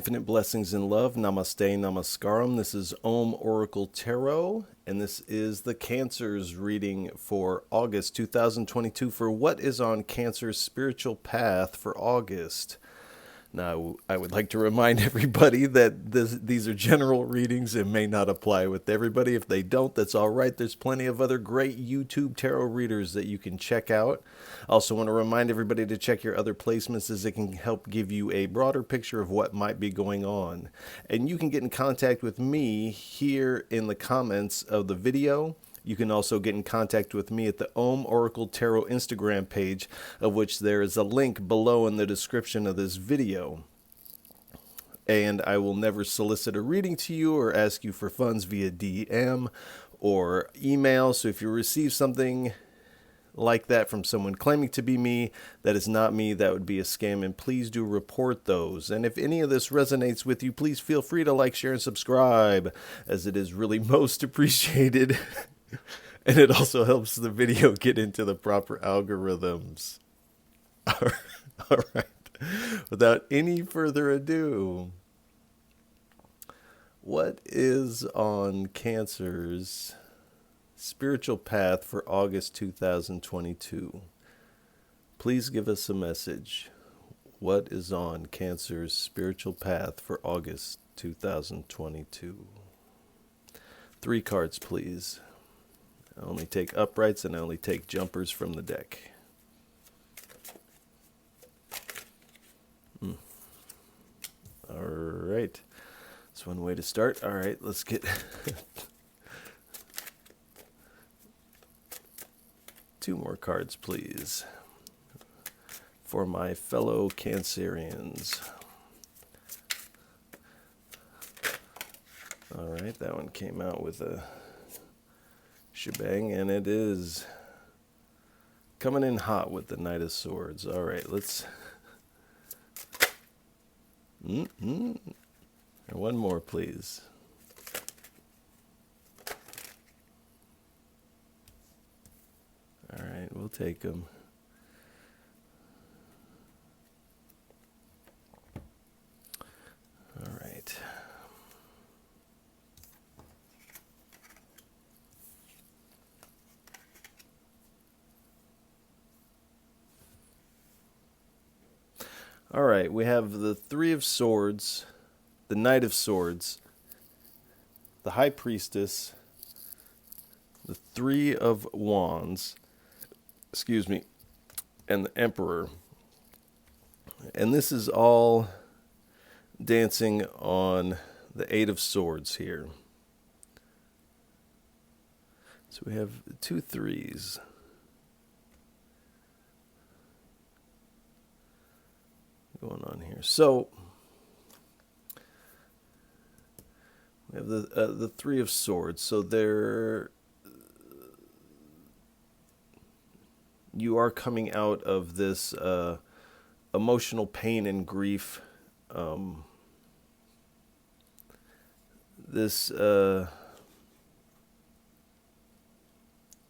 Infinite blessings and love. Namaste, namaskaram. This is Om Oracle Tarot, and this is the Cancer's reading for August 2022 for what is on Cancer's spiritual path for August. Now, I would like to remind everybody that these are general readings and may not apply with everybody. If they don't, that's all right. There's plenty of other great YouTube tarot readers that you can check out. I also want to remind everybody to check your other placements as it can help give you a broader picture of what might be going on. And you can get in contact with me here in the comments of the video. You can also get in contact with me at the Om Oracle Tarot Instagram page, of which there is a link below in the description of this video. And I will never solicit a reading to you or ask you for funds via DM or email. So if you receive something like that from someone claiming to be me, that is not me, that would be a scam, and please do report those. And if any of this resonates with you, please feel free to like, share, and subscribe, as it is really most appreciated. And it also helps the video get into the proper algorithms. All right. Without any further ado, what is on Cancer's spiritual path for August 2022? Please give us a message. What is on Cancer's spiritual path for August 2022? 3 cards, please. I only take uprights and I only take jumpers from the deck. All right. That's one way to start. All right, let's get 2 more cards, please, for my fellow Cancerians. All right, that one came out with a shebang, and it is coming in hot with the Knight of Swords. All right, let's... And one more, please. All right, we'll take them. All right. All right, we have the 3 of Swords, the Knight of Swords, the High Priestess, the 3 of Wands, and the Emperor. And this is all dancing on the 8 of Swords here. So we have 2 3s. Going on here. So we have the 3 of Swords. So you are coming out of this emotional pain and grief. This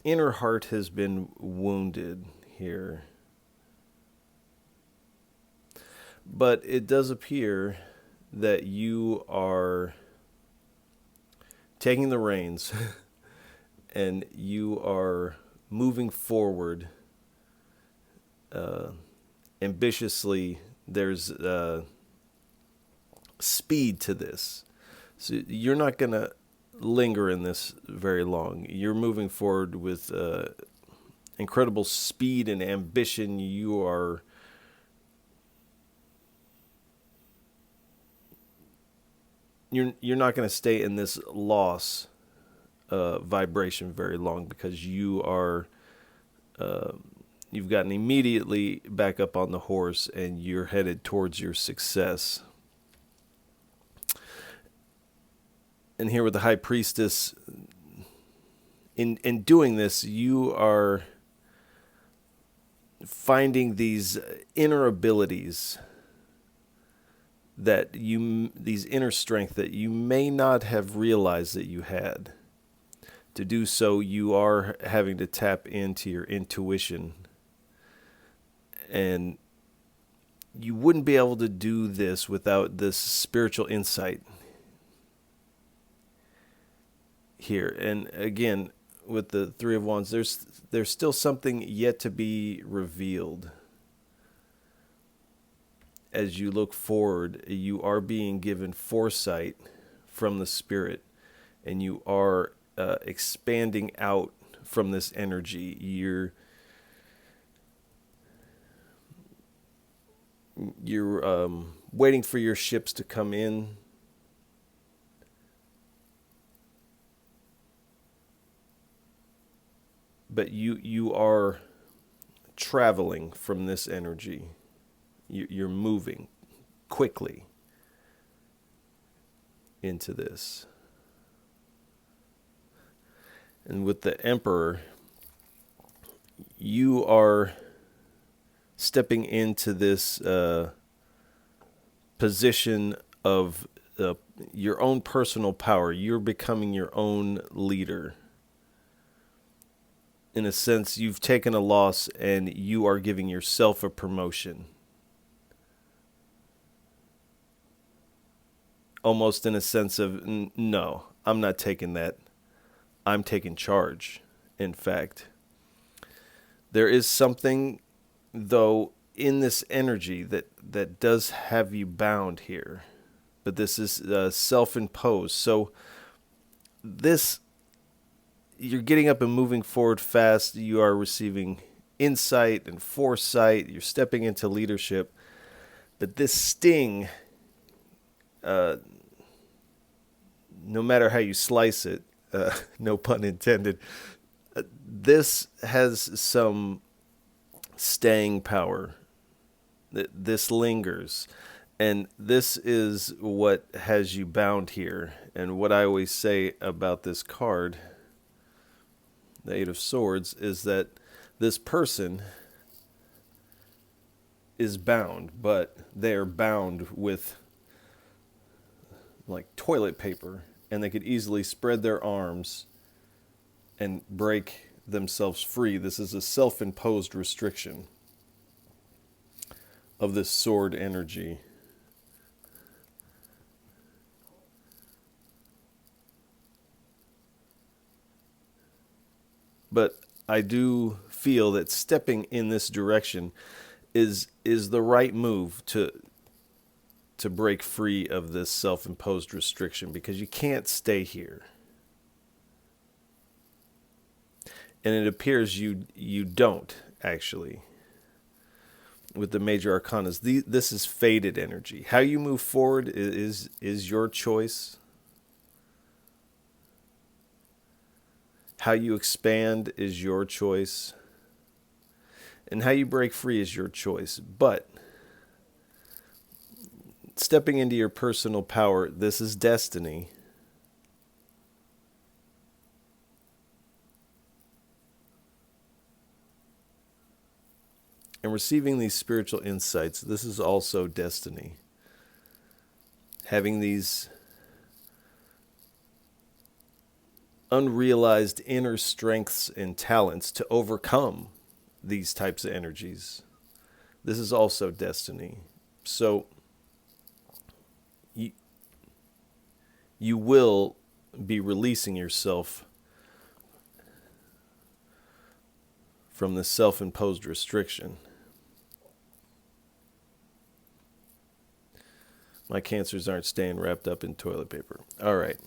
inner heart has been wounded here. But it does appear that you are taking the reins and you are moving forward ambitiously. There's speed to this. So you're not going to linger in this very long. You're moving forward with incredible speed and ambition. You're not going to stay in this loss vibration very long, because you are you've gotten immediately back up on the horse and you're headed towards your success. And here with the High Priestess, in doing this, you are finding these inner abilities these inner strength that you may not have realized that you had. To do so, you are having to tap into your intuition and you wouldn't be able to do this without this spiritual insight here. And again, with the Three of Wands, there's still something yet to be revealed. As you look forward, you are being given foresight from the Spirit, and you are expanding out from this energy. You're waiting for your ships to come in. But you are traveling from this energy. You're moving quickly into this. And with the Emperor, you are stepping into this position of your own personal power. You're becoming your own leader. In a sense, you've taken a loss and you are giving yourself a promotion. Almost in a sense of, no, I'm not taking that. I'm taking charge, in fact. There is something, though, in this energy that does have you bound here. But this is self-imposed. So this, you're getting up and moving forward fast. You are receiving insight and foresight. You're stepping into leadership. But this sting, no matter how you slice it, no pun intended, this has some staying power. This lingers. And this is what has you bound here. And what I always say about this card, the Eight of Swords, is that this person is bound, but they are bound with like toilet paper, and they could easily spread their arms and break themselves free. This is a self-imposed restriction of this sword energy. But I do feel that stepping in this direction is the right move to break free of this self-imposed restriction, because you can't stay here. And it appears you don't, actually. With the major arcanas, this is faded energy. How you move forward is your choice. How you expand is your choice. And how you break free is your choice. But stepping into your personal power, this is destiny. And receiving these spiritual insights, this is also destiny. Having these unrealized inner strengths and talents to overcome these types of energies. This is also destiny. So you will be releasing yourself from this self-imposed restriction. My cancers aren't staying wrapped up in toilet paper. All right.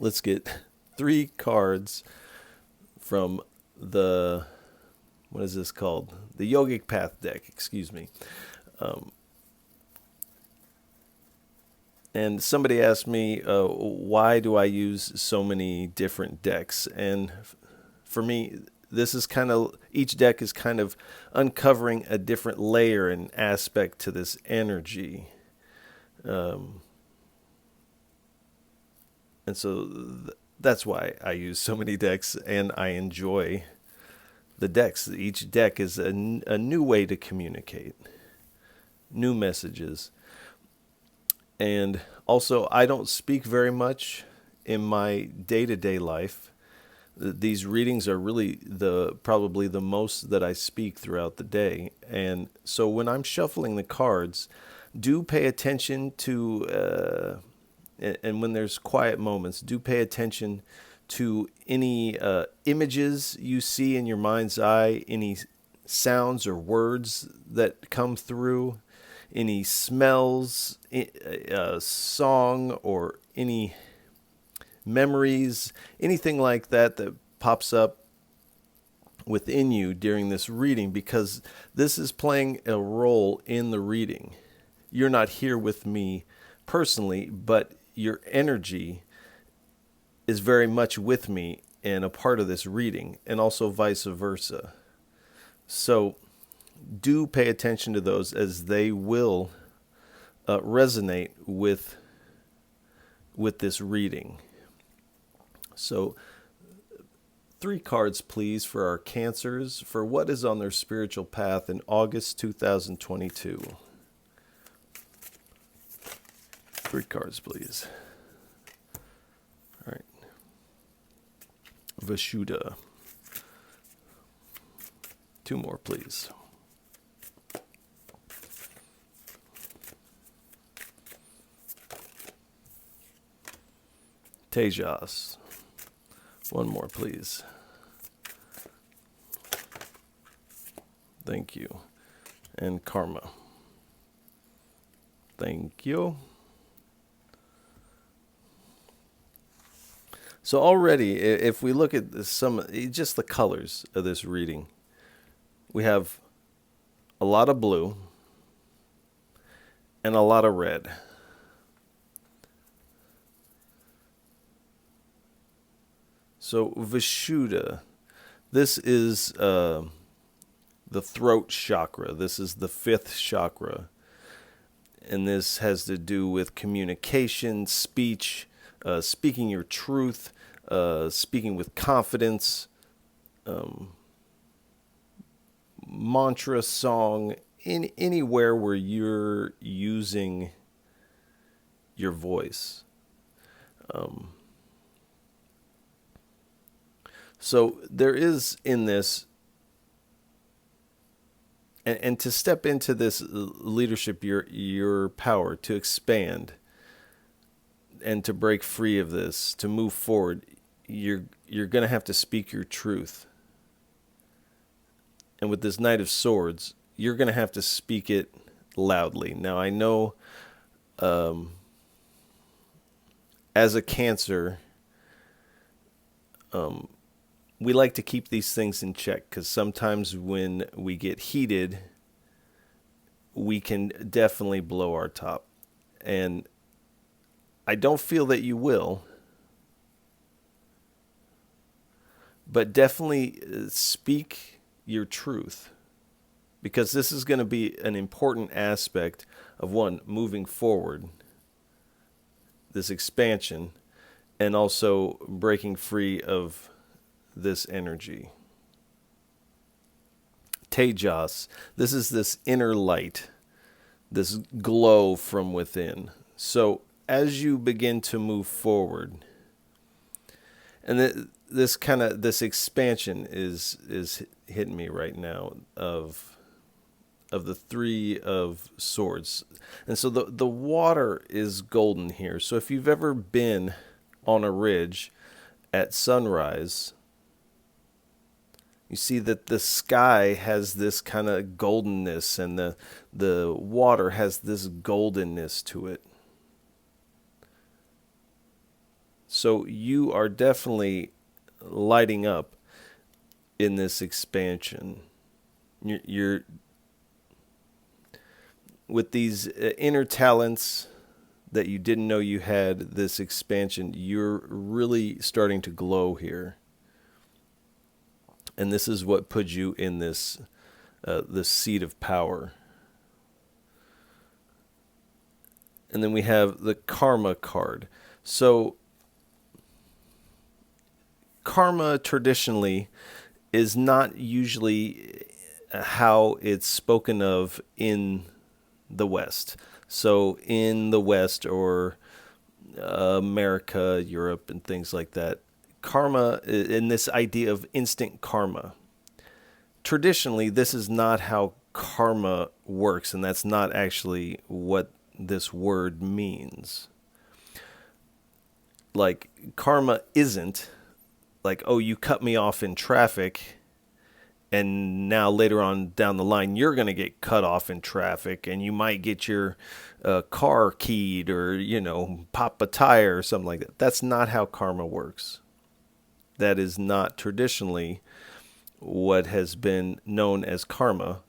Let's get 3 cards from the, what is this called? The Yogic Path deck, excuse me. And somebody asked me, why do I use so many different decks? And for me, this is kind of, each deck is kind of uncovering a different layer and aspect to this energy. And so that's why I use so many decks, and I enjoy the decks. Each deck is a new way to communicate, new messages. And also, I don't speak very much in my day-to-day life. These readings are really probably the most that I speak throughout the day. And so when I'm shuffling the cards, do pay attention to, and when there's quiet moments, do pay attention to any images you see in your mind's eye, any sounds or words that come through, any smells, song, or any memories, anything like that that pops up within you during this reading, because this is playing a role in the reading. You're not here with me personally, but your energy is very much with me and a part of this reading, and also vice versa. So do pay attention to those, as they will resonate with this reading. So 3 cards, please, for our Cancers, for what is on their spiritual path in August 2022. 3 cards, please. All right. Vishuddha. 2 more, please. Tejas. 1 more, please. Thank you. And Karma. Thank you. So already, if we look at just the colors of this reading, we have a lot of blue and a lot of red. So Vishuddha, this is the throat chakra. This is the 5th chakra. And this has to do with communication, speech, speaking your truth, speaking with confidence, mantra, song, anywhere where you're using your voice. So there is in this, and to step into this leadership, your power to expand and to break free of this, to move forward, you're going to have to speak your truth. And with this Knight of Swords, you're going to have to speak it loudly. Now, I know as a Cancer, we like to keep these things in check, because sometimes when we get heated, we can definitely blow our top. And I don't feel that you will, but definitely speak your truth, because this is going to be an important aspect of moving forward, this expansion, and also breaking free of this energy. Tejas, this is this inner light, this glow from within. So as you begin to move forward, and this expansion is hitting me right now of the 3 of Swords. And so the water is golden here. So if you've ever been on a ridge at sunrise, you see that the sky has this kind of goldenness, and the water has this goldenness to it. So you are definitely lighting up in this expansion. You're with these inner talents that you didn't know you had, this expansion, you're really starting to glow here. And this is what put you in this seat of power. And then we have the Karma card. So karma traditionally is not usually how it's spoken of in the West. So in the West, or America, Europe, and things like that, karma and this idea of instant karma. Traditionally, this is not how karma works, and that's not actually what this word means. Like, karma isn't like, oh, you cut me off in traffic, and now later on down the line, you're going to get cut off in traffic, and you might get your car keyed or, pop a tire or something like that. That's not how karma works. That is not traditionally what has been known as karma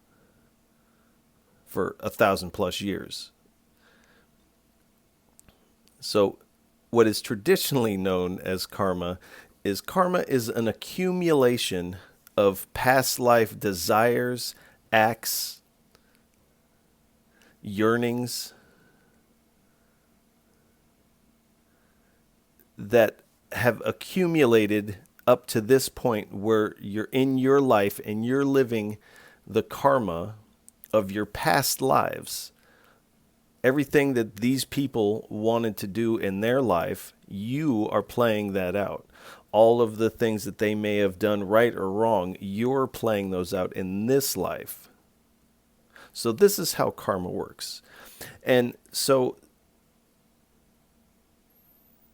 for 1,000+ years. So what is traditionally known as karma is an accumulation of past life desires, acts, yearnings that have accumulated up to this point where you're in your life and you're living the karma of your past lives. Everything that these people wanted to do in their life, you are playing that out. All of the things that they may have done right or wrong, you're playing those out in this life. So this is how karma works. And so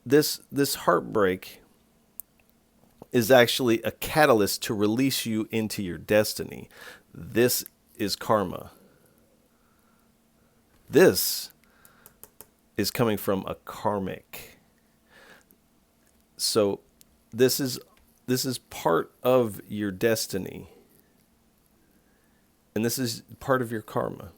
this heartbreak is actually a catalyst to release you into your destiny. This is karma. This is coming from a karmic. So this is part of your destiny. And this is part of your karma.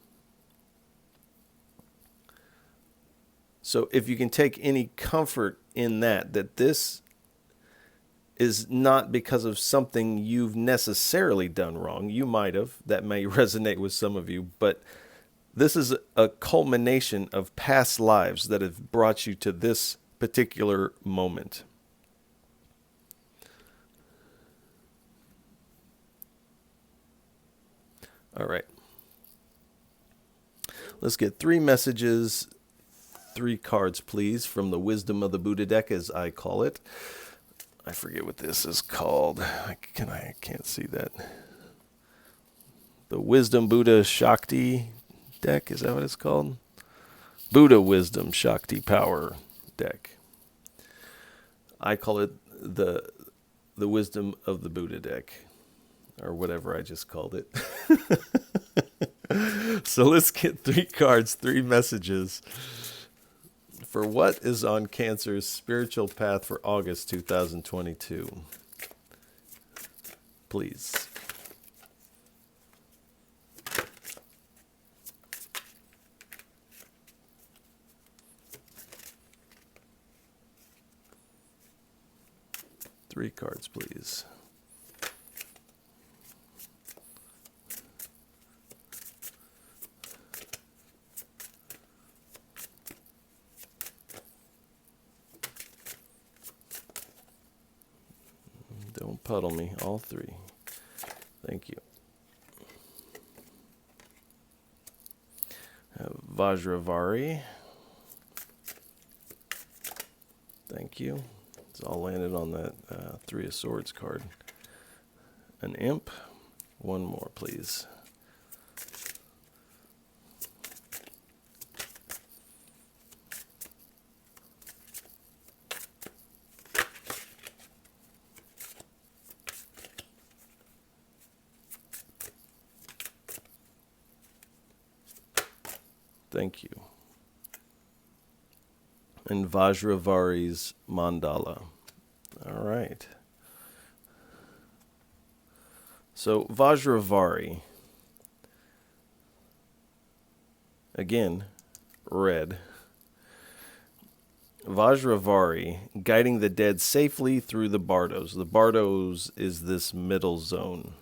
So if you can take any comfort in that this is not because of something you've necessarily done wrong. You might have. That may resonate with some of you. But this is a culmination of past lives that have brought you to this particular moment. All right. Let's get 3 messages, 3 cards, please, from the Wisdom of the Buddha deck, as I call it. I forget what this is called. I can't see that. The Wisdom Buddha Shakti deck, is that what it's called? Buddha Wisdom Shakti Power deck. I call it the Wisdom of the Buddha deck, or whatever I just called it. So let's get 3 cards, 3 messages for what is on Cancer's spiritual path for August 2022. Please. Three cards, please. Don't puddle me, all 3. Thank you. Vajravari. Thank you. It's all landed on that 3 of Swords card. An imp. 1 more, please. Thank you. And Vajravari's mandala. All right. So Vajravari, again, red. Vajravari, guiding the dead safely through the bardos. The bardos is this middle zone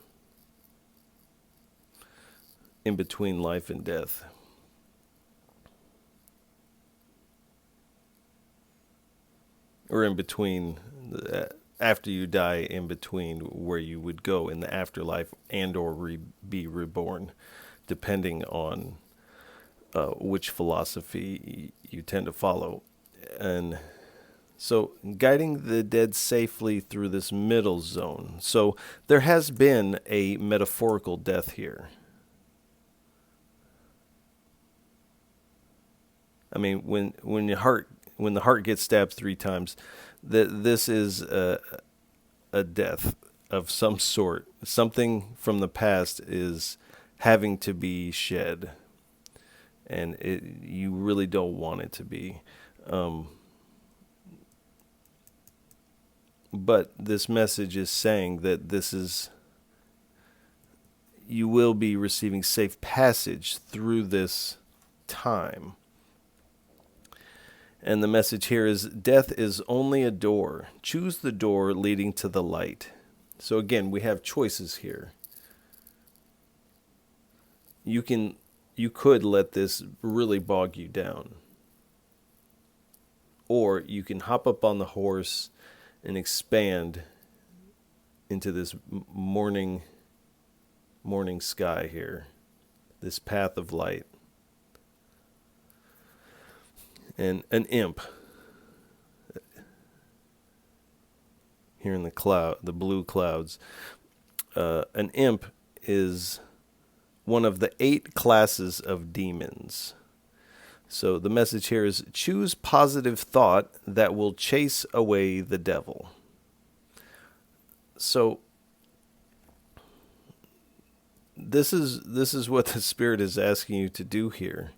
in between life and death. Or in between, after you die, in between where you would go in the afterlife and or be reborn, depending on which philosophy you tend to follow. And So, guiding the dead safely through this middle zone. So, there has been a metaphorical death here. I mean, when the heart gets stabbed 3 times, this is a death of some sort. Something from the past is having to be shed, and you really don't want it to be. But this message is saying that you will be receiving safe passage through this time. And the message here is, death is only a door. Choose the door leading to the light. So again, we have choices here. You could let this really bog you down. Or you can hop up on the horse and expand into this morning sky here, this path of light. And an imp here in the blue clouds. An imp is one of the 8 classes of demons. So the message here is, choose positive thought that will chase away the devil. So this is what the Spirit is asking you to do here.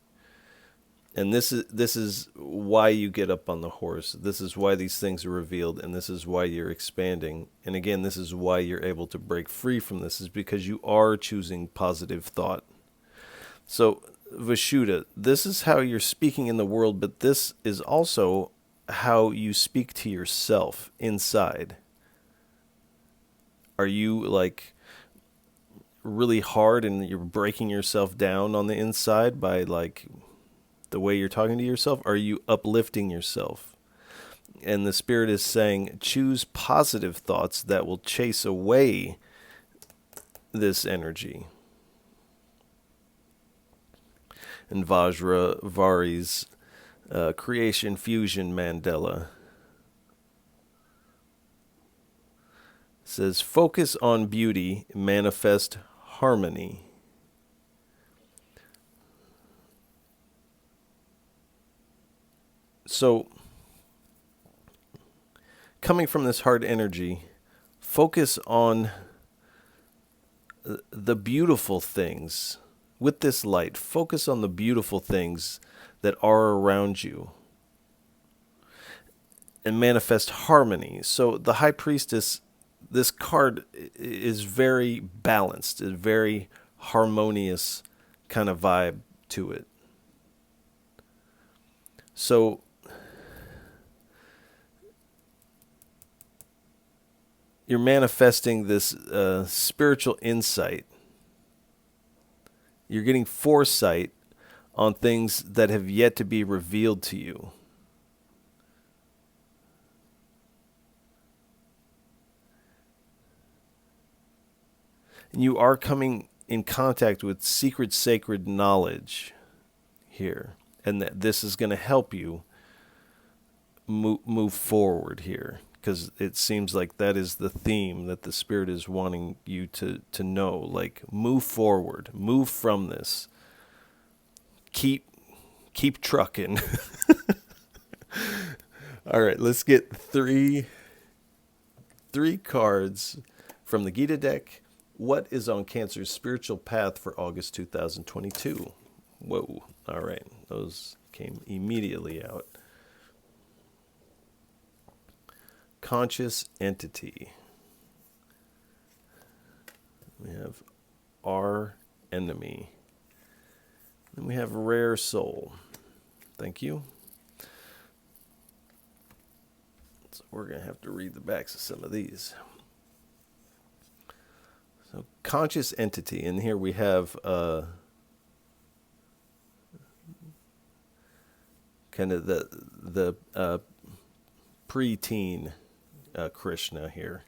And this is why you get up on the horse. This is why these things are revealed, and this is why you're expanding. And again, this is why you're able to break free from this, is because you are choosing positive thought. So, Vashuddha, this is how you're speaking in the world, but this is also how you speak to yourself inside. Are you like really hard and you're breaking yourself down on the inside by like the way you're talking to yourself? Are you uplifting yourself? And the Spirit is saying, choose positive thoughts that will chase away this energy. And Vajravari's creation fusion mandala says, focus on beauty, manifest harmony. So, coming from this heart energy, focus on the beautiful things. With this light, focus on the beautiful things that are around you and manifest harmony. So the High Priestess, this card is very balanced, a very harmonious kind of vibe to it. So you're manifesting this spiritual insight. You're getting foresight on things that have yet to be revealed to you. And you are coming in contact with secret, sacred knowledge here. And that this is going to help you move forward here. Because it seems like that is the theme that the Spirit is wanting you to know. Like, move forward. Move from this. Keep trucking. All right, let's get three cards from the Gita deck. What is on Cancer's spiritual path for August 2022? Whoa. All right, those came immediately out. Conscious entity. We have our enemy. And we have rare soul. Thank you. So we're going to have to read the backs of some of these. So conscious entity. And here we have kind of the preteen Krishna here.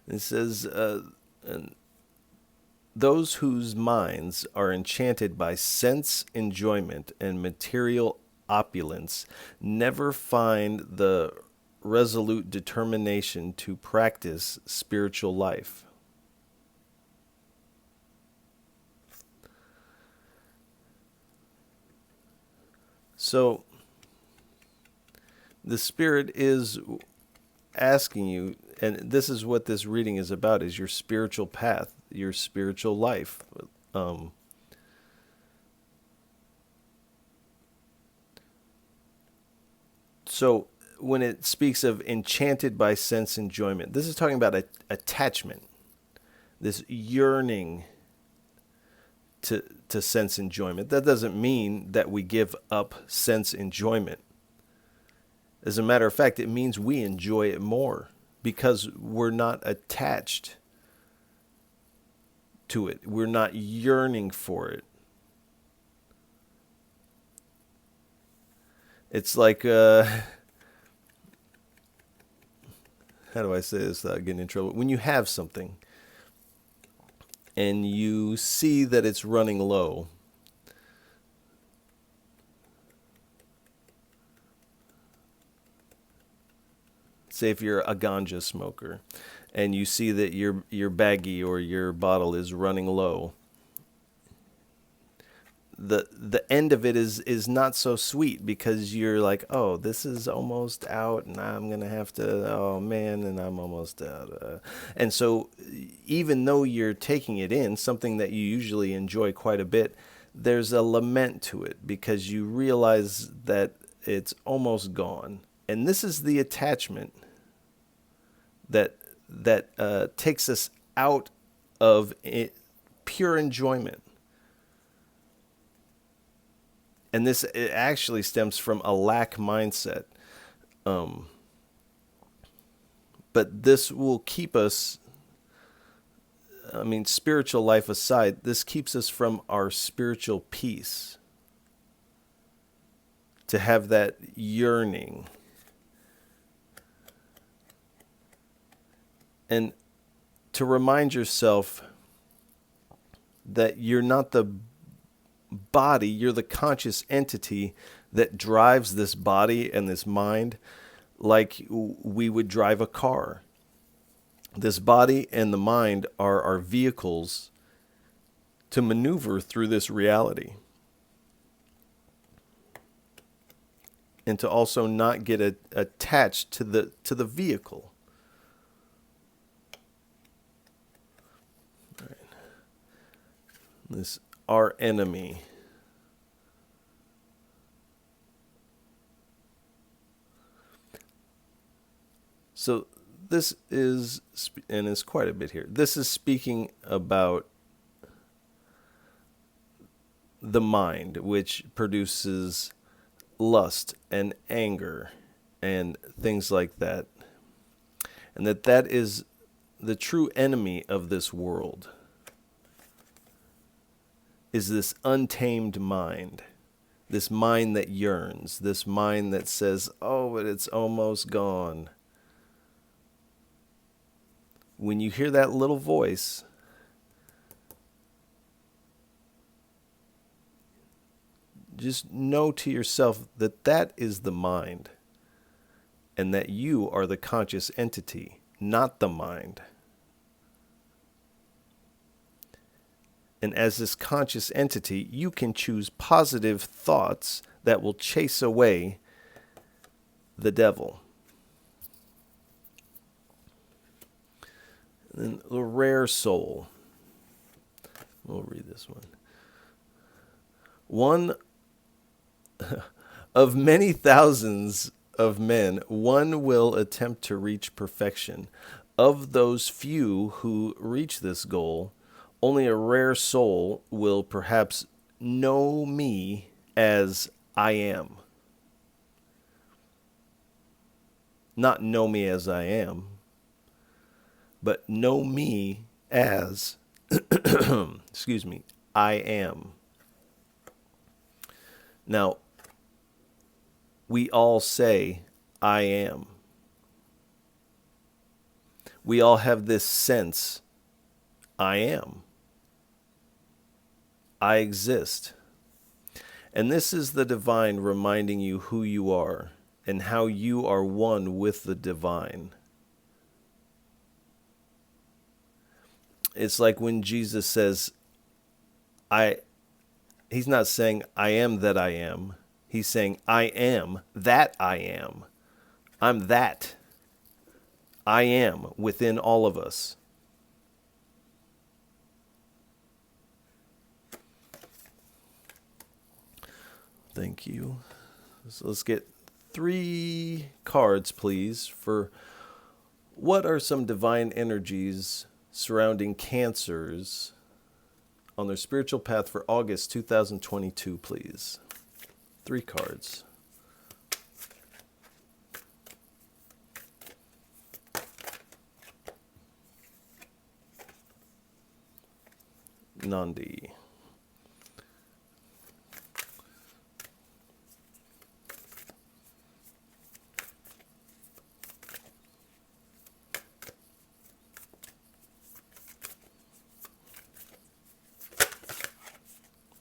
It says, and Those whose minds are enchanted by sense enjoyment and material opulence never find the resolute determination to practice spiritual life. So, the Spirit is asking you, and this is what this reading is about, is your spiritual path, your spiritual life. Um, so when it speaks of enchanted by sense enjoyment, this is talking about attachment, this yearning to sense enjoyment. That doesn't mean that we give up sense enjoyment. As a matter of fact, it means we enjoy it more because we're not attached to it. We're not yearning for it. It's like, how do I say this without getting in trouble? When you have something and you see that it's running low, say if you're a ganja smoker and you see that your baggie or your bottle is running low, the end of it is not so sweet because you're like, oh, this is almost out and I'm gonna have to, oh man, and I'm almost out. And so even though you're taking it in, something that you usually enjoy quite a bit, there's a lament to it because you realize that it's almost gone. And this is the attachment that takes us out of pure enjoyment. And this, it actually stems from a lack mindset. But this will keep us, I mean, spiritual life aside, this keeps us from our spiritual peace. To have that yearning. And to remind yourself that you're not the body, you're the conscious entity that drives this body and this mind like we would drive a car. This body and the mind are our vehicles to maneuver through this reality. And to also not get attached to the vehicle. All right. This our enemy. So this is, and it's quite a bit here, this is speaking about the mind, which produces lust and anger and things like that. And that is the true enemy of this world. Is this untamed mind, this mind that yearns, this mind that says, oh, but it's almost gone. When you hear that little voice, just know to yourself that that is the mind and that you are the conscious entity, not the mind. And as this conscious entity, you can choose positive thoughts that will chase away the devil. And then the rare soul. We'll read this one. One of many thousands of men, one will attempt to reach perfection. Of those few who reach this goal, only a rare soul will perhaps know me as I am. Not know me as I am, but know me as, excuse me, I am. Now, we all say, I am. We all have this sense, I am. I exist. And this is the divine reminding you who you are and how you are one with the divine. It's like when Jesus says, he's not saying, I am that I am. He's saying, I am that I am. I'm that. I am within all of us. Thank you. So let's get 3 cards, please, for what are some divine energies surrounding Cancers on their spiritual path for August 2022, please. 3 cards. Nandi.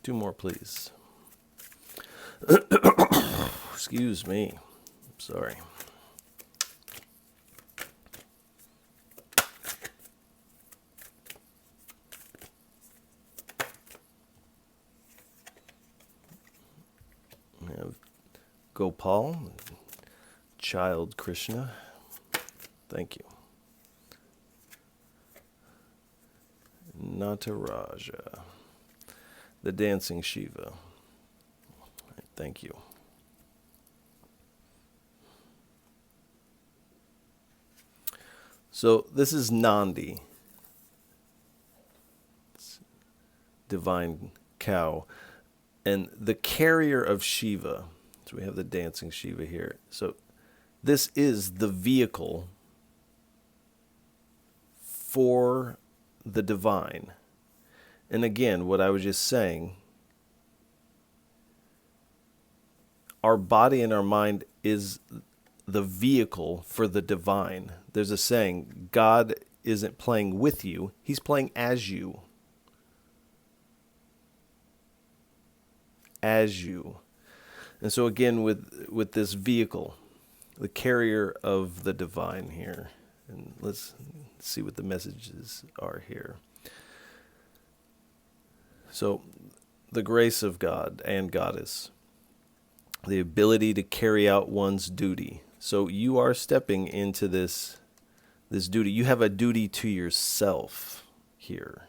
Two more, please. Excuse me. Sorry. We have Gopal, Child Krishna. Thank you. Nataraja, the dancing Shiva. Thank you. So this is Nandi, divine cow, and the carrier of Shiva. So we have the dancing Shiva here. So this is the vehicle for the divine. And again, what I was just saying, our body and our mind is the vehicle for the divine. There's a saying, God isn't playing with you, he's playing as you. As you. And so again, with this vehicle, the carrier of the divine here. And let's see what the messages are here. So, the grace of God and Goddess, the ability to carry out one's duty. So you are stepping into this duty. You have a duty to yourself here.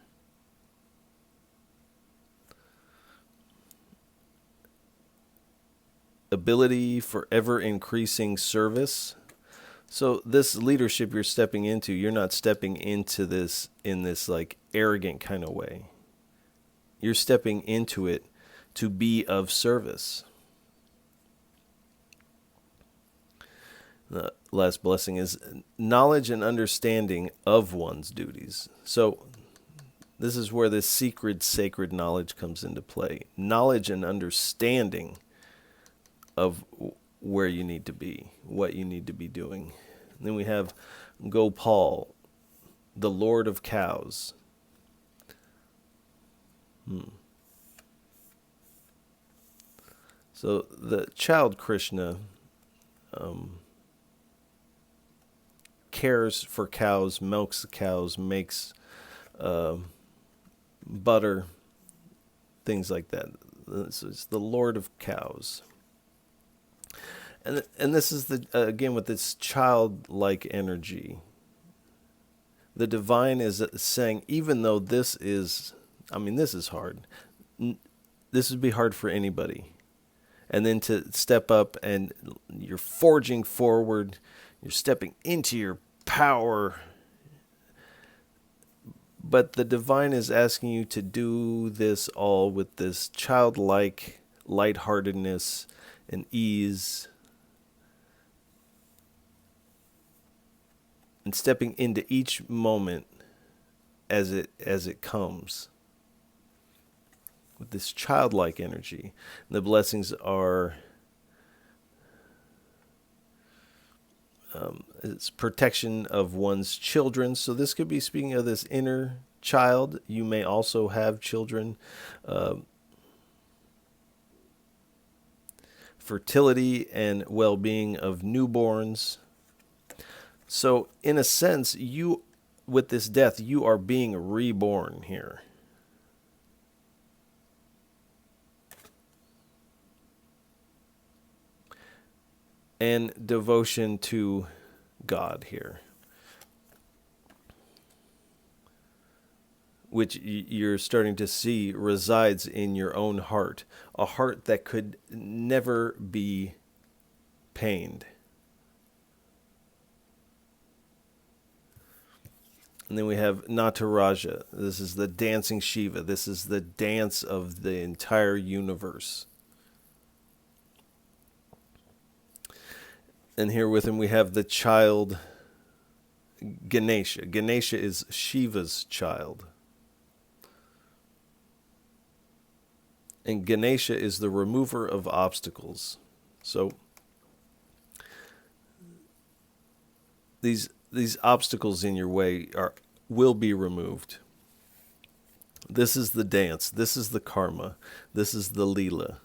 Ability for ever increasing service. So this leadership you're stepping into, you're not stepping into this in this like arrogant kind of way. You're stepping into it to be of service. The last blessing is knowledge and understanding of one's duties. So this is where this secret, sacred knowledge comes into play. Knowledge and understanding of where you need to be, what you need to be doing. And then we have Gopal, the Lord of Cows. So the child Krishna cares for cows, milks the cows, makes butter, things like that. So it's the Lord of Cows. And this is the again with this childlike energy. The divine is saying, even though this is hard. This would be hard for anybody. And then to step up and you're forging forward, you're stepping into your power. But the divine is asking you to do this all with this childlike lightheartedness and ease. And stepping into each moment as it comes. With this childlike energy. And the blessings are it's protection of one's children. So this could be speaking of this inner child. You may also have children. Fertility and well-being of newborns. So in a sense, with this death, you are being reborn here. And devotion to God here, which you're starting to see resides in your own heart, a heart that could never be pained. And then we have Nataraja. This is the dancing Shiva. This is the dance of the entire universe. And here with him we have the child Ganesha. Ganesha is Shiva's child. And Ganesha is the remover of obstacles. So these obstacles in your way will be removed. This is the dance. This is the karma. This is the Leela.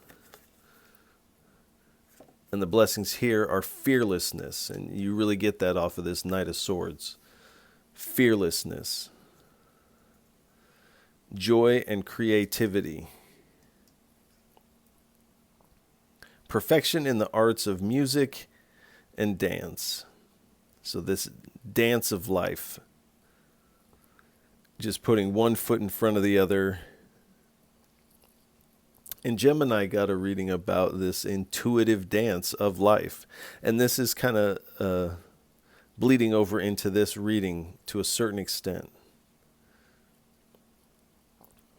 And the blessings here are fearlessness. And you really get that off of this Knight of Swords. Fearlessness. Joy and creativity. Perfection in the arts of music and dance. So this dance of life. Just putting one foot in front of the other. And Gemini got a reading about this intuitive dance of life. And this is kind of bleeding over into this reading to a certain extent.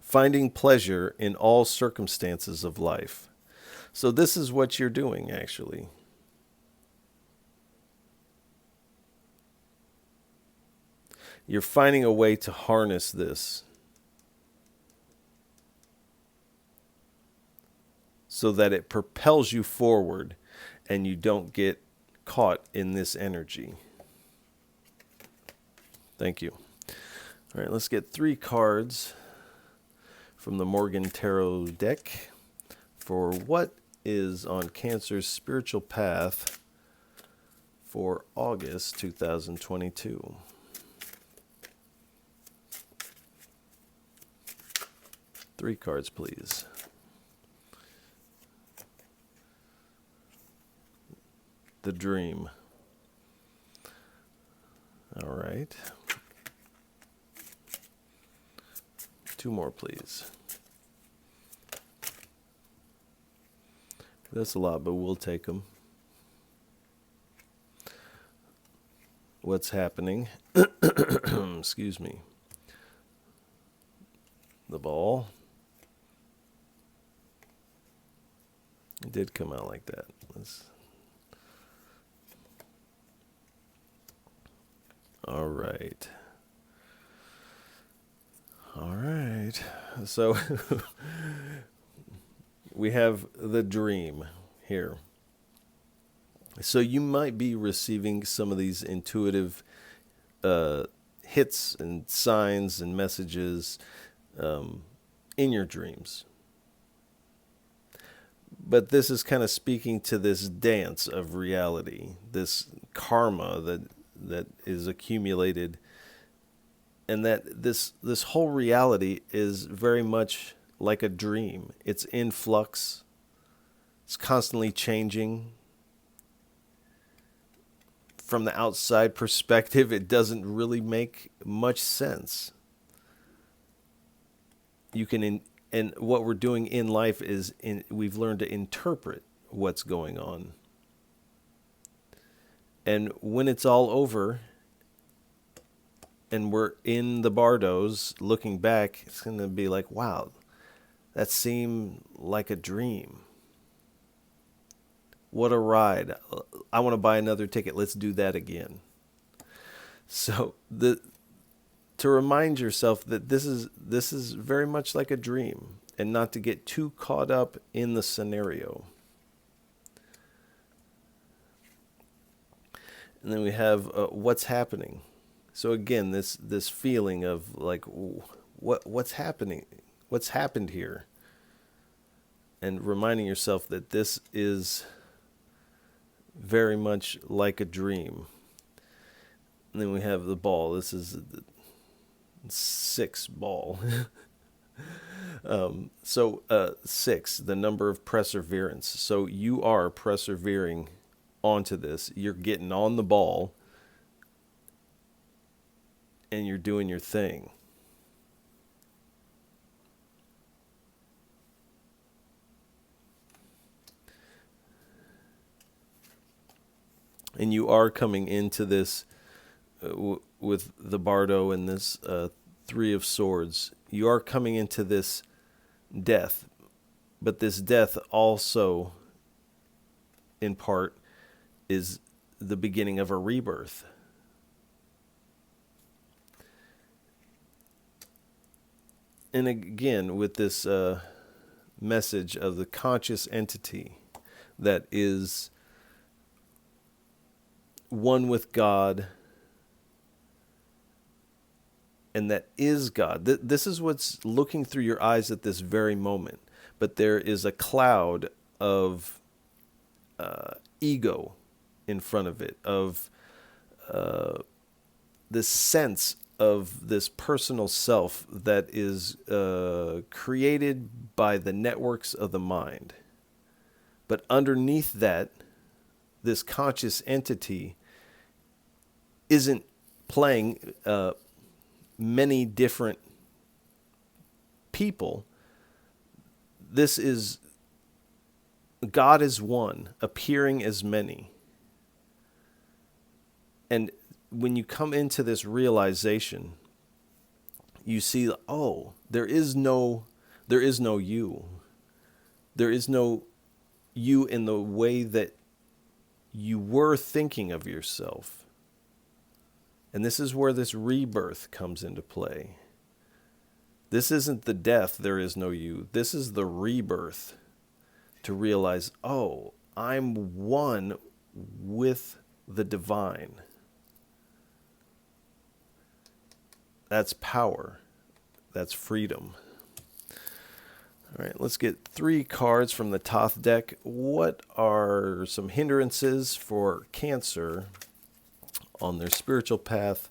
Finding pleasure in all circumstances of life. So this is what you're doing, actually. You're finding a way to harness this so that it propels you forward and you don't get caught in this energy. Thank you. All right, let's get 3 cards from the Morgan Tarot deck for what is on Cancer's spiritual path for August 2022. Three cards, please. The Dream. All right. 2 more, please. That's a lot, but we'll take them. What's happening? Excuse me. The Ball. It did come out like that. All right. All right. So we have the Dream here. So you might be receiving some of these intuitive hits and signs and messages in your dreams. But this is kind of speaking to this dance of reality, this karma that is accumulated, and that this whole reality is very much like a dream. It's in flux. It's constantly changing. From the outside perspective, it doesn't really make much sense. You can and what we're doing in life is we've learned to interpret what's going on. And when it's all over and we're in the bardos looking back, it's going to be like, wow, that seemed like a dream. What a ride. I want to buy another ticket. Let's do that again. So to remind yourself that this is very much like a dream, and not to get too caught up in the scenario. And then we have what's happening. So again, this feeling of like, what's happening? What's happened here? And reminding yourself that this is very much like a dream. And then we have the ball. This is the 6 ball. So 6, the number of perseverance. So you are persevering onto this. You're getting on the ball and you're doing your thing. And you are coming into this with the Bardo and this 3 of Swords. You are coming into this death, but this death also, in part, is the beginning of a rebirth. And again, with this message of the conscious entity that is one with God and that is God. This is what's looking through your eyes at this very moment. But there is a cloud of ego in front of it, of this sense of this personal self that is created by the networks of the mind. But underneath that, this conscious entity isn't playing many different people. This is God is one, appearing as many. And when you come into this realization, you see, oh, there is no you. There is no you in the way that you were thinking of yourself. And this is where this rebirth comes into play. This isn't the death, there is no you. This is the rebirth to realize, oh, I'm one with the divine. That's power. That's freedom. All right, let's get 3 cards from the Thoth deck. What are some hindrances for Cancer on their spiritual path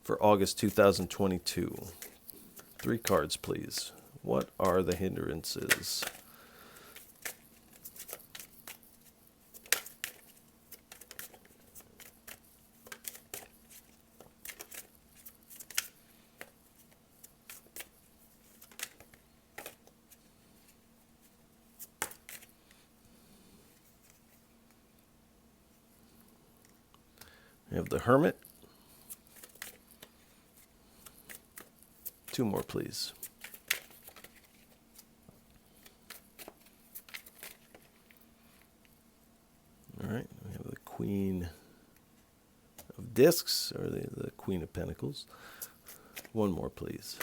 for August 2022? 3 cards, please. What are the hindrances? We have the Hermit. 2 more, please. All right, we have the Queen of Discs, or the Queen of Pentacles. 1 more, please.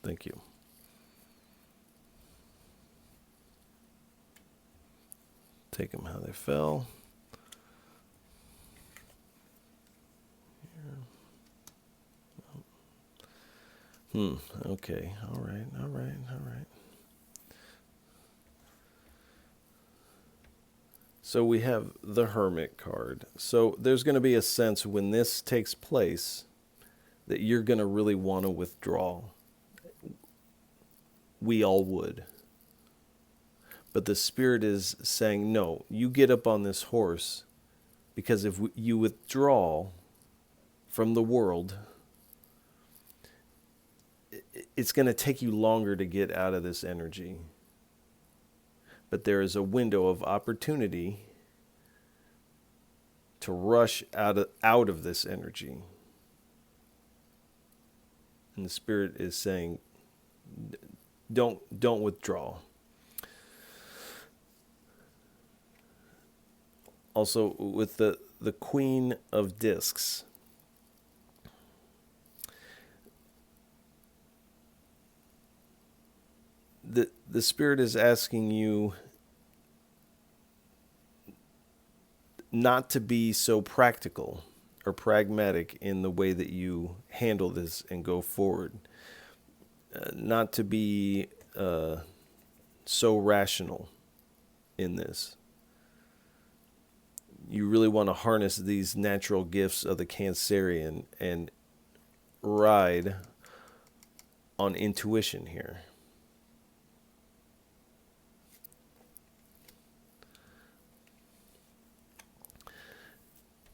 Thank you. Take them how they fell. Okay. All right. So we have the Hermit card. So there's going to be a sense when this takes place that you're going to really want to withdraw. We all would. But the Spirit is saying, no, you get up on this horse, because if you withdraw from the world, it's going to take you longer to get out of this energy. But there is a window of opportunity to rush out of this energy. And the Spirit is saying, don't withdraw. Also, with the Queen of Discs, the Spirit is asking you not to be so practical or pragmatic in the way that you handle this and go forward. Not to be so rational in this. You really want to harness these natural gifts of the Cancerian and ride on intuition here.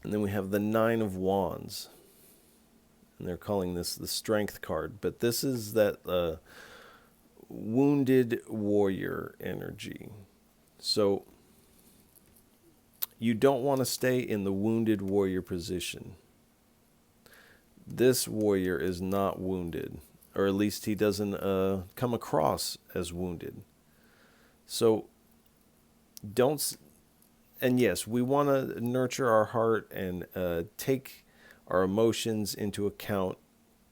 And then we have the Nine of Wands. And they're calling this the Strength card. But this is that wounded warrior energy. So you don't want to stay in the wounded warrior position. This warrior is not wounded. Or at least he doesn't come across as wounded. So don't... And yes, we want to nurture our heart and take our emotions into account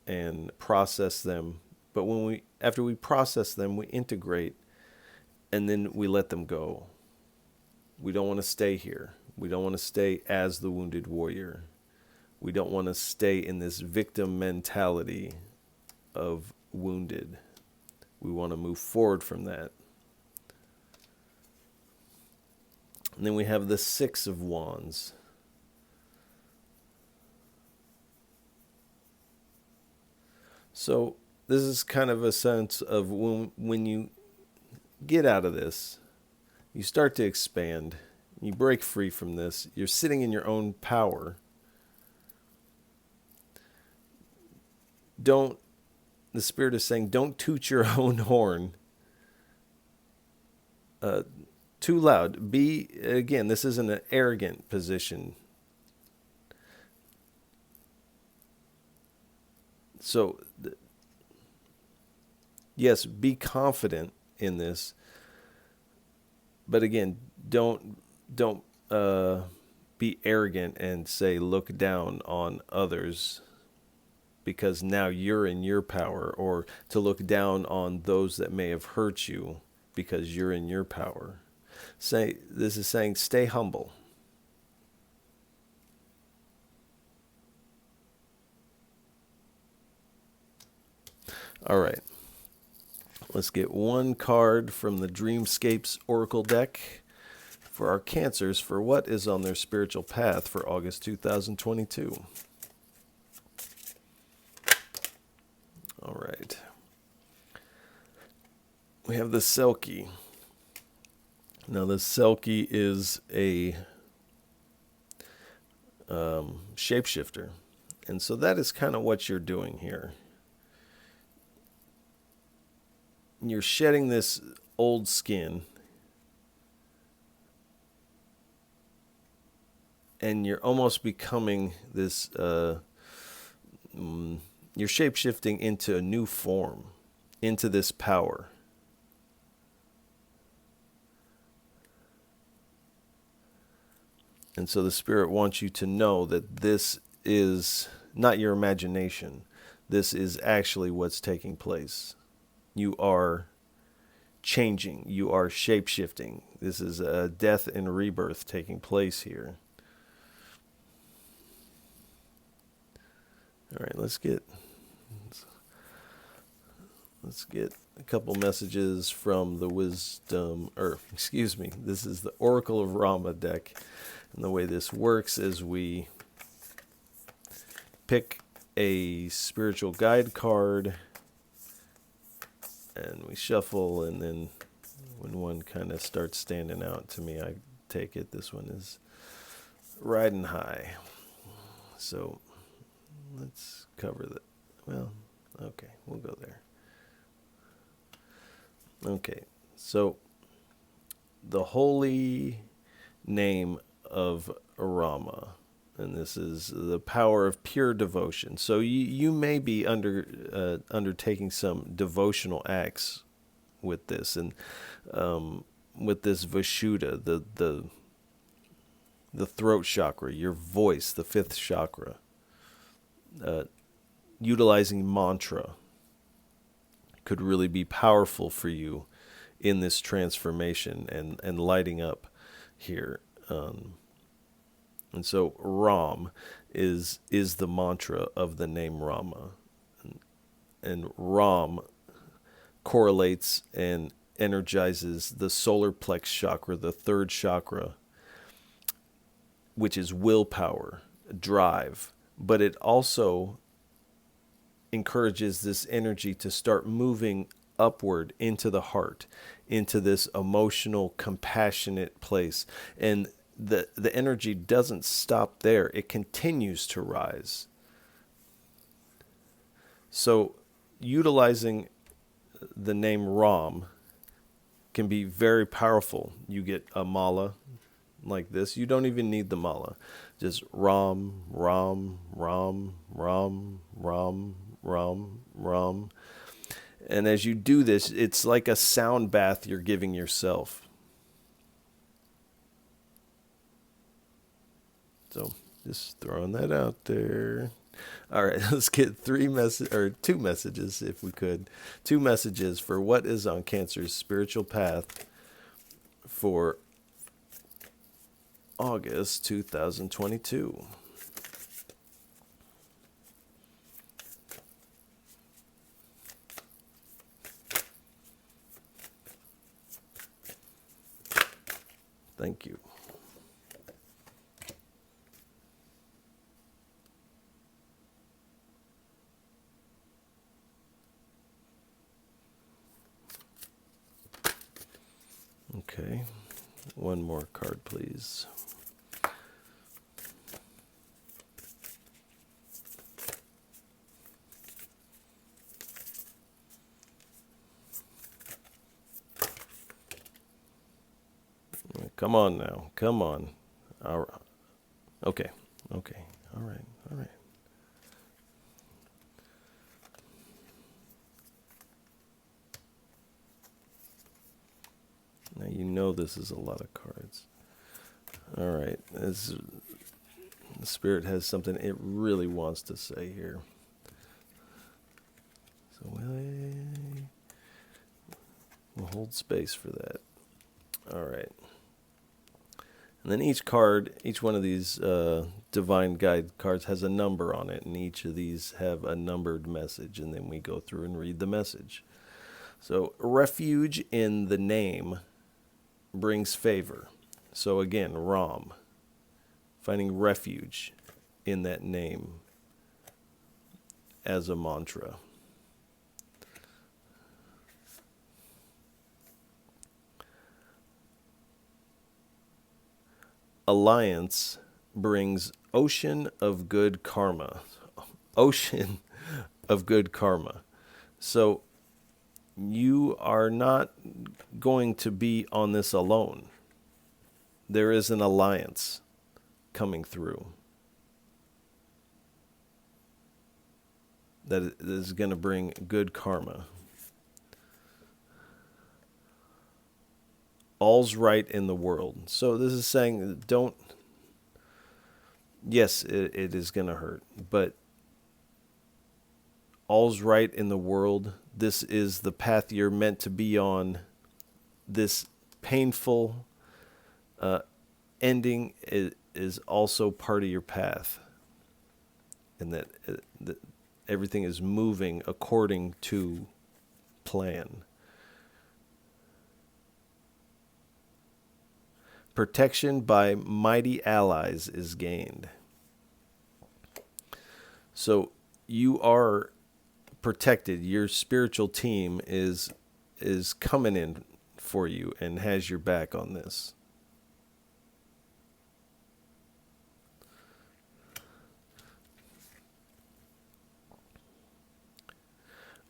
and process them. But after we process them, we integrate and then we let them go. We don't want to stay here. We don't want to stay as the wounded warrior. We don't want to stay in this victim mentality of wounded. We want to move forward from that. And then we have the Six of Wands. So this is kind of a sense of when you get out of this, you start to expand, you break free from this, you're sitting in your own power. The Spirit is saying, don't toot your own horn too loud. Again, this isn't an arrogant position. So, yes, be confident in this. But again, don't be arrogant and say look down on others because now you're in your power, or to look down on those that may have hurt you because you're in your power. This is saying stay humble. All right. Let's get one card from the Dreamscapes Oracle deck for our Cancers for what is on their spiritual path for August 2022. All right. We have the Selkie. Now, the Selkie is a shapeshifter. And so that is kind of what you're doing here. You're shedding this old skin. And you're almost becoming this... you're shape-shifting into a new form, into this power. And so the Spirit wants you to know that this is not your imagination. This is actually what's taking place. You are changing. You are shape-shifting. This is a death and rebirth taking place here. All right, let's get a couple messages from the this is the Oracle of Rama deck. And the way this works is we pick a spiritual guide card and we shuffle, and then when one kind of starts standing out to me, I take it. This one is riding high. So let's cover that. Well, okay, we'll go there. Okay, so the holy name of Rama, and this is the power of pure devotion. So you may be undertaking some devotional acts with this, and with this Vishuddha, the throat chakra, your voice, the fifth chakra, utilizing mantra could really be powerful for you in this transformation and lighting up here. And so Ram is the mantra of the name Rama. And Ram correlates and energizes the solar plex chakra, the third chakra, which is willpower, drive. But it also encourages this energy to start moving upward into the heart, into this emotional, compassionate place. And the energy doesn't stop there. It continues to rise. So utilizing the name Ram can be very powerful. You get a mala like this. You don't even need the mala. Just Ram, Ram, Ram, Ram, Ram, Ram, Ram. And as you do this, it's like a sound bath you're giving yourself. So just throwing that out there. All right, let's get two messages, if we could. 2 messages for what is on Cancer's spiritual path for August 2022. Thank you. Okay, one more card, please. Come on now, come on. All right. Okay, all right. Now you know this is a lot of cards. All right, the Spirit has something it really wants to say here. So we'll hold space for that. All right. And then each one of these divine guide cards has a number on it, and each of these have a numbered message, and then we go through and read the message. So refuge in the name brings favor. So again, Ram, finding refuge in that name as a mantra. Alliance brings ocean of good karma. Ocean of good karma. So you are not going to be on this alone. There is an alliance coming through that is going to bring good karma. All's right in the world. So this is saying yes, it is going to hurt, but all's right in the world. This is the path you're meant to be on. This painful ending is also part of your path. And that everything is moving according to plan. Protection by mighty allies is gained. So you are protected. Your spiritual team is coming in for you and has your back on this.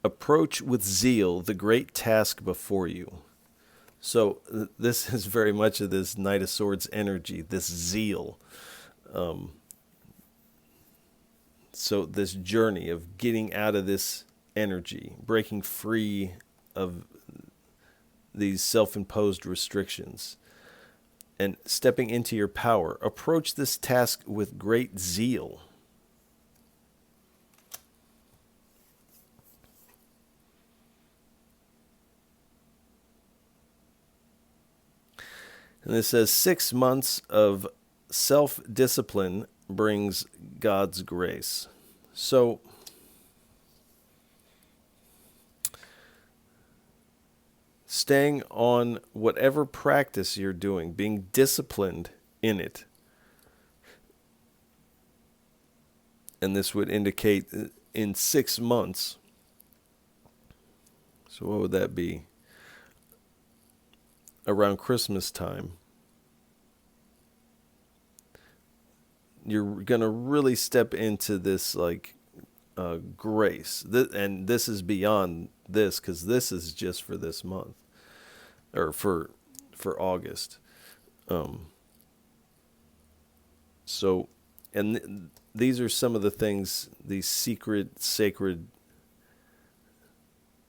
Approach with zeal the great task before you. So this is very much of this Knight of Swords energy, this zeal. So this journey of getting out of this energy, breaking free of these self-imposed restrictions, and stepping into your power. Approach this task with great zeal. And it says 6 months of self-discipline brings God's grace. So staying on whatever practice you're doing, being disciplined in it. And this would indicate in 6 months. So what would that be? Around Christmas time. You're going to really step into this like grace. And this is beyond this, because this is just for this month. Or for August. So, and these are some of the things, these secret, sacred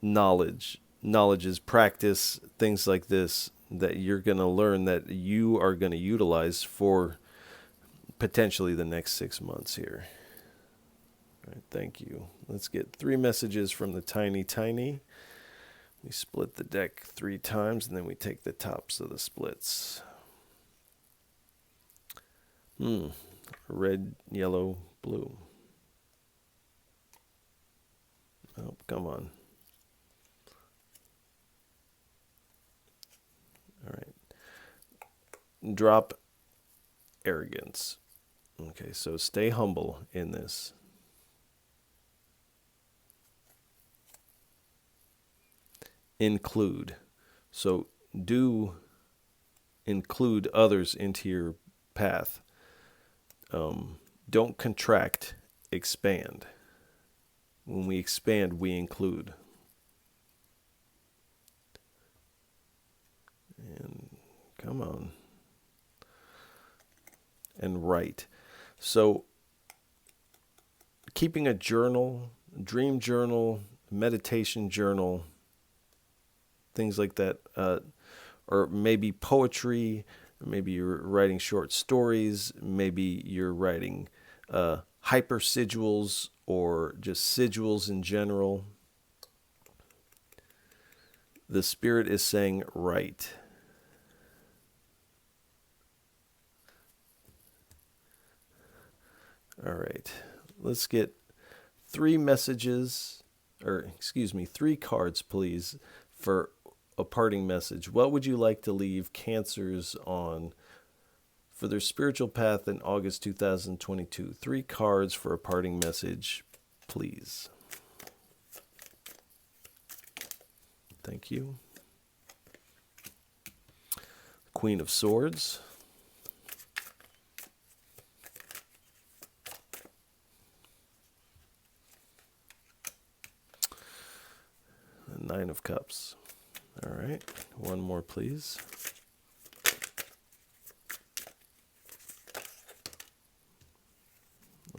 knowledges, practice, things like this, that you're going to learn, that you are going to utilize for potentially the next 6 months here. All right, thank you. Let's get 3 messages from the Tiny. We split the deck 3 times, and then we take the tops of the splits. Red, yellow, blue. Oh, come on. All right. Drop arrogance. Okay, so stay humble in this. Include. So do include others into your path. Don't contract, expand. When we expand, we include. And come on. And write. So keeping a journal, dream journal, meditation journal, things like that, or maybe poetry, maybe you're writing short stories, maybe you're writing hyper sigils or just sigils in general. The Spirit is saying write. All right, let's get 3 messages, or excuse me, 3 cards, please, for a parting message. What would you like to leave Cancers on for their spiritual path in August 2022? 3 cards for a parting message, please. Thank you. Queen of Swords. The 9 of Cups. All right, one more, please.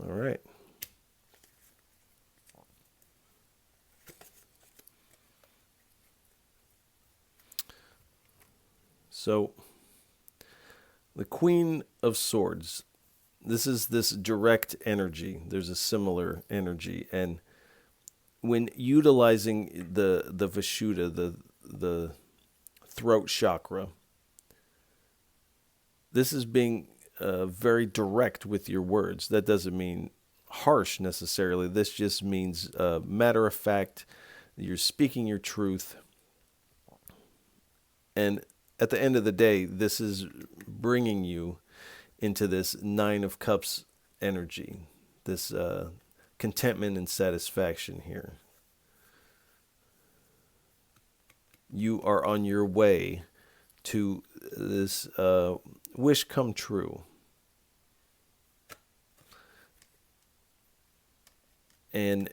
All right. So, the Queen of Swords, this is this direct energy. There's a similar energy, and when utilizing the Vishuddha, the throat chakra, this is being very direct with your words. That doesn't mean harsh necessarily. This just means matter of fact. You're speaking your truth. And at the end of the day, this is bringing you into this 9 of Cups energy, this contentment and satisfaction here. You are on your way to this wish come true. And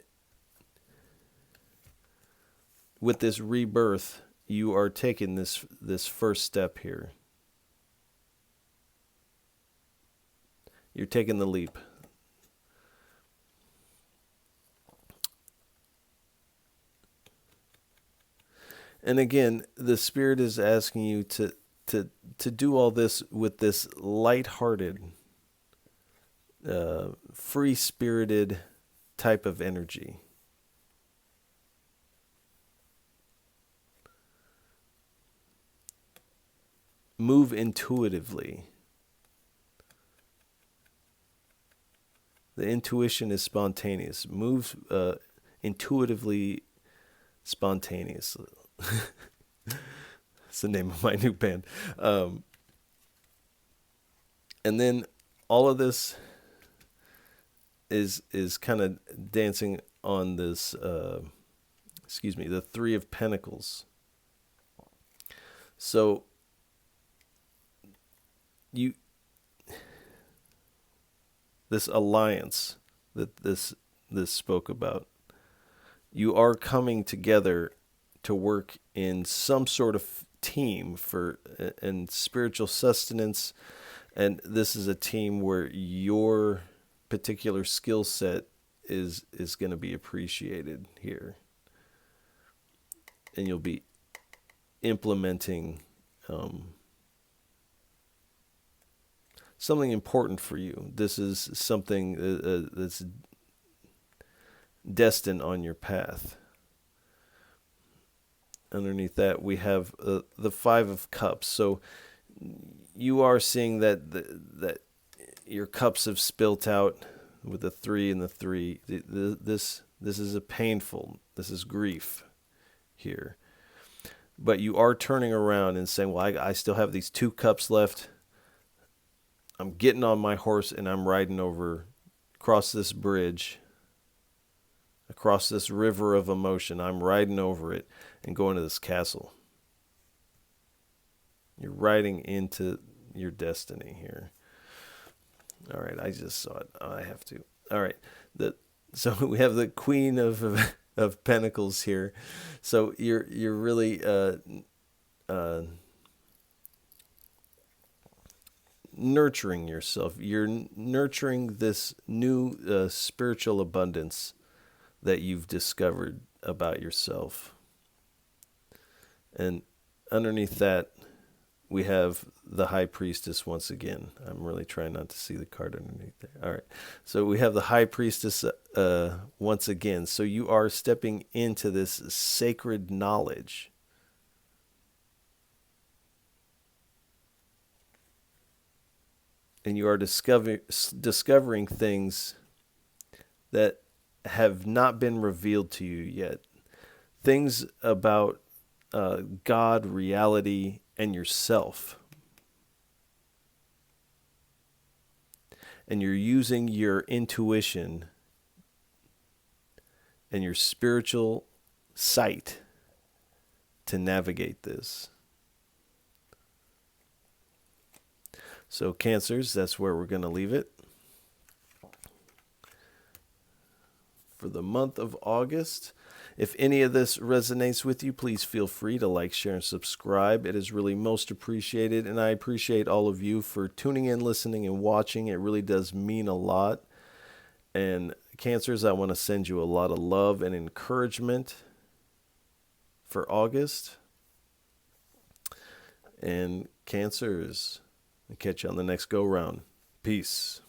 with this rebirth, you are taking this first step here. You're taking the leap. And again, the Spirit is asking you to do all this with this lighthearted, free-spirited type of energy. move intuitively. The intuition is spontaneous. Move intuitively, spontaneously. That's the name of my new band. And then all of this is kind of dancing on this, the Three of Pentacles. So this alliance that this spoke about, you are coming together to work in some sort of team for and spiritual sustenance, and this is a team where your particular skill set is going to be appreciated here, and you'll be implementing something important for you. This is something that's destined on your path. Underneath that, we have the Five of Cups. So you are seeing that your cups have spilt out with the 3 and the 3. This is this is grief here. But you are turning around and saying, well, I still have these 2 cups left. I'm getting on my horse and I'm riding across this bridge, across this river of emotion. I'm riding over it and going to this castle. You're riding into your destiny here. All right, I just saw it. I have to. All right, so we have the Queen of Pentacles here. So you're really nurturing yourself. You're nurturing this new spiritual abundance that you've discovered about yourself. And underneath that, we have the High Priestess once again. I'm really trying not to see the card underneath there. All right. So we have the High Priestess once again. So you are stepping into this sacred knowledge. And you are discovering things that have not been revealed to you yet. Things about God, reality, and yourself. And you're using your intuition and your spiritual sight to navigate this. So Cancers, that's where we're going to leave it for the month of August. If any of this resonates with you, please feel free to like, share, and subscribe. It is really most appreciated, and I appreciate all of you for tuning in, listening, and watching. It really does mean a lot. And Cancers, I want to send you a lot of love and encouragement for August. And Cancers, I'll catch you on the next go-round. Peace.